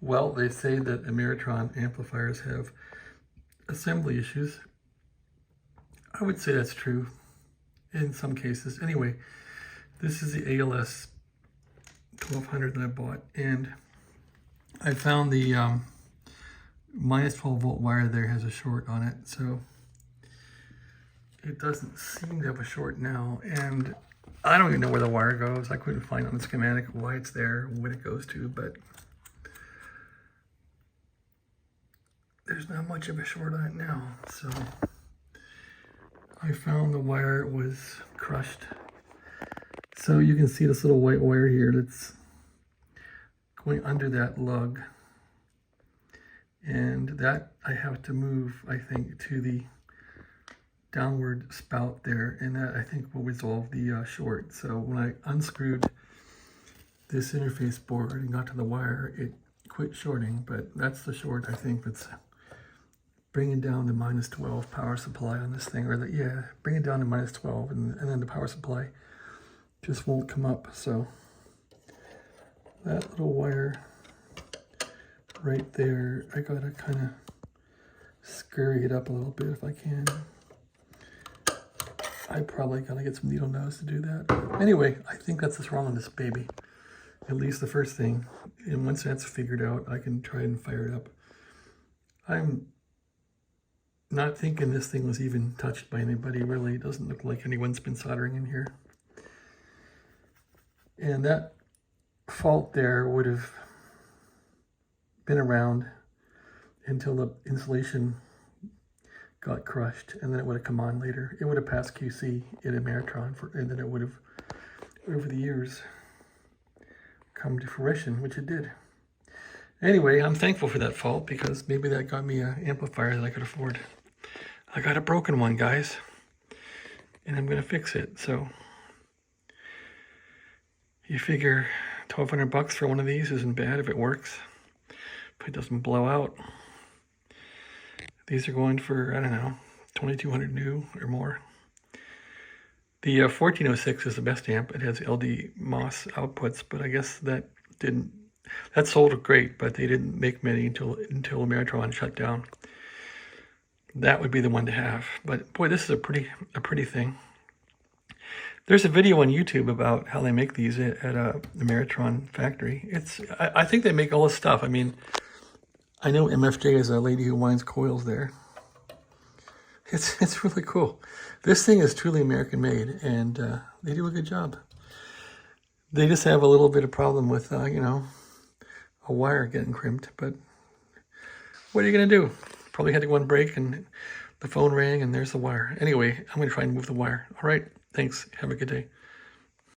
Well, they say that Ameritron amplifiers have assembly issues. I would say that's true in some cases. Anyway, this is the ALS1300 that I bought, and I found the minus 12 volt wire there has a short on it, so it doesn't seem to have a short now, and I don't even know where the wire goes. I couldn't find on the schematic why it's there, what it goes to, but there's not much of a short on it now. So I found the wire was crushed. So you can see this little white wire here that's going under that lug. And that I have to move, I think, to the downward spout there. And that, I think, will resolve the short. So when I unscrewed this interface board and got to the wire, it quit shorting. But that's the short, I think, that's bringing down the minus 12 power supply on this thing, or bring it down to minus 12, and then the power supply just won't come up. So that little wire right there, I gotta kind of scurry it up a little bit if I can. I probably gotta get some needle nose to do that. Anyway, I think that's what's wrong with this baby. At least the first thing. And once that's figured out, I can try and fire it up. I'm not thinking this thing was even touched by anybody, really. It doesn't look like anyone's been soldering in here. And that fault there would have been around until the insulation got crushed, and then it would have come on later. It would have passed QC in Ameritron, and then it would have, over the years, come to fruition, which it did. Anyway, I'm thankful for that fault, because maybe that got me an amplifier that I could afford. I got a broken one, guys, and I'm going to fix it. So you figure $1,200 for one of these isn't bad if it works, if it doesn't blow out. These are going for, I don't know, $2,200 new or more. The 1406 is the best amp. It has LD MOS outputs, but I guess that sold great, but they didn't make many until Ameritron shut down. That would be the one to have. But boy, this is a pretty thing. There's a video on YouTube about how they make these at a Ameritron factory. I think they make all this stuff. I mean, I know MFJ is a lady who winds coils there. It's really cool. This thing is truly American made, and they do a good job. They just have a little bit of problem with, you know, a wire getting crimped, but what are you going to do? Probably had to go on break, and the phone rang, and there's the wire. Anyway, I'm going to try and move the wire. All right, thanks. Have a good day.